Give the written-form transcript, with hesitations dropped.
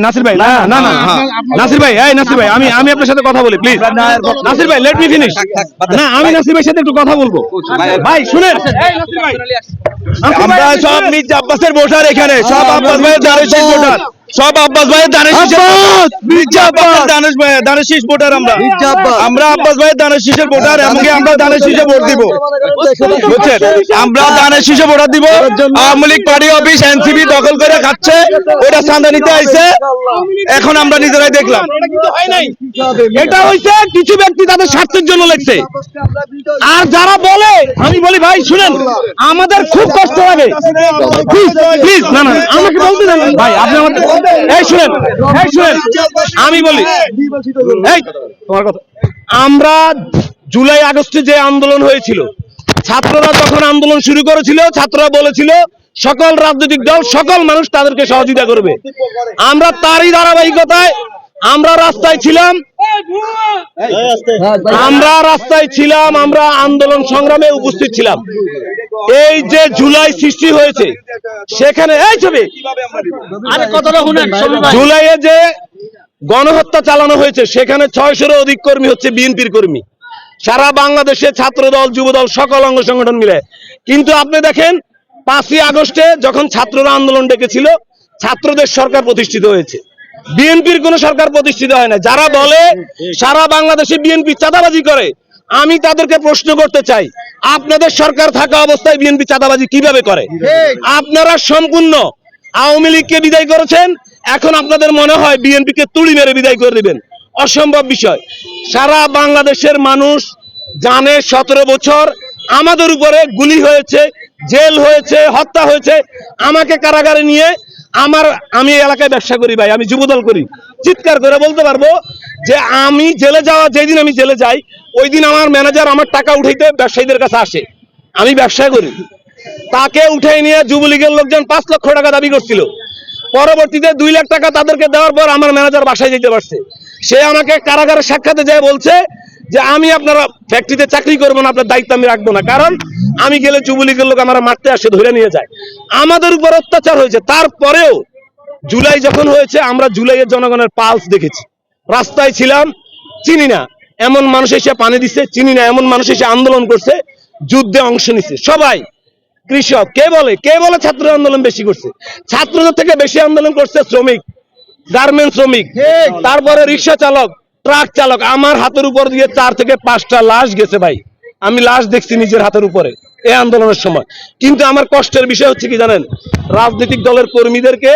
নাসির ভাই আমি আপনার সাথে কথা বলি প্লিজ। নাসির ভাই লেট মি ফিনিশ। না আমি নাসির ভাইয়ের সাথে একটু কথা বলবো। ভাই শুনেন, আমরা সব মির্জা আব্বাসের ভোটার, এখানে সব আব্বাস ভাইয়ের দানেশীষ ভোটার, সব আব্বাস ভাইয়ের দানেশীষ ভোটার। আমরা আব্বাস ভাইয়ের দানেশীষের ভোটার, এমনকি আমরা দানেশীষে ভোট দিব, বুঝছেন? আমরা দানেশীষে ভোট দিব। Awami League party office NCP দখল করে খাচ্ছে, ওটা চাঁদা নিতে আইছে, এখন আমরা নিজেরাই দেখলাম। এটা হইছে কিছু ব্যক্তি তাদের স্বার্থের জন্য লেখছে। আর যারা বলে, আমি বলি ভাই শুনেন, আমাদের খুব কষ্ট লাগে। প্লিজ না না আমাকে বলতে দেন ভাই, আপনি আমাদের এই শুনেন, আমি বলি এই তোমার কথা। আমরা জুলাই আগস্টে যে আন্দোলন হয়েছিল, ছাত্ররা যখন আন্দোলন শুরু করেছিল, ছাত্ররা বলেছিল সকল রাজনৈতিক দল, সকল মানুষ তাদেরকে সহযোগিতা করবে। আমরা তারই ধারাবাহিকতায় আমরা রাস্তায় ছিলাম, আমরা আন্দোলন সংগ্রামে উপস্থিত ছিলাম। এই যে জুলাই সৃষ্টি হয়েছে, সেখানে এই ছবি জুলাইয়ে যে গণহত্যা চালানো হয়েছে, সেখানে 600-এরও অধিক কর্মী হচ্ছে বিএনপির কর্মী, সারা বাংলাদেশে ছাত্র দল, যুব দল, সকল অঙ্গ সংগঠন মিলে। কিন্তু আপনি দেখেন 5ই আগস্টে যখন ছাত্ররা আন্দোলন ডেকেছিল, ছাত্রদের সরকার প্রতিষ্ঠিত হয়েছে, বিএনপির কোন সরকার প্রতিষ্ঠিত হয় না। যারা বলে সারা বাংলাদেশে বিএনপি চাঁদাবাজি করে, আমি তাদেরকে প্রশ্ন করতে চাই, আপনাদের সরকার থাকা অবস্থায় বিএনপি চাঁদাবাজি কিভাবে করে? আপনারা সম্পূর্ণ আওয়ামী লীগকে বিদায় করেছেন, এখন আপনাদের মনে হয় বিএনপিকে তুড়ি মেরে বিদায় করে দিবেন। অসম্ভব বিষয়। সারা বাংলাদেশের মানুষ জানে 17 বছর আমাদের উপরে গুলি হয়েছে, জেল হয়েছে, হত্যা হয়েছে। আমাকে কারাগারে নিয়ে আমি এলাকায় ব্যবসা করি ভাই, আমি যুবদল করি, চিৎকার করে বলতে পারবো যে আমি জেলে যাওয়া, যেদিন আমি জেলে যাই ওই দিন আমার ম্যানেজার আমার টাকা উঠাইতে ব্যবসায়ীদের কাছে আসে, আমি ব্যবসা করি, তাকে উঠাই নিয়ে যুবলীগের লোকজন 5 লক্ষ টাকা দাবি করছিল। পরবর্তীতে 2 লাখ টাকা তাদেরকে দেওয়ার পর আমার ম্যানেজার বাসায় যেতে পারছে। সে আমাকে কারাগারের সাক্ষাতে যায় বলছে যে আমি আপনারা ফ্যাক্টরিতে চাকরি করবো না, আপনার দায়িত্ব আমি রাখবো না, কারণ আমি গেলে যুবলীগের লোক আমার মারতে আসে, ধরে নিয়ে যায়। আমাদের উপর অত্যাচার হয়েছে। তারপরেও জুলাই যখন হয়েছে, আমরা জুলাইয়ের জনগণের পালস দেখেছি। রাস্তায় ছিলাম, চিনি না এমন মানুষ এসে পানি দিচ্ছে, চিনি না এমন মানুষ এসে আন্দোলন করছে, যুদ্ধে অংশ নিচ্ছে সবাই। কৃষক কে বলে ছাত্র আন্দোলন বেশি করছে? ছাত্রদের থেকে বেশি আন্দোলন করছে শ্রমিক, গার্মেন্টস শ্রমিক, তারপরে রিক্সা চালক, ট্রাক চালক। আমার হাতের উপর দিয়ে 4 থেকে 5টা লাশ গেছে ভাই, আমি লাশ দেখছি নিজের হাতের উপরে এই আন্দোলনের সময়। কিন্তু আমার কষ্টের বিষয় হচ্ছে কি জানেন, রাজনৈতিক দলের কর্মীদেরকে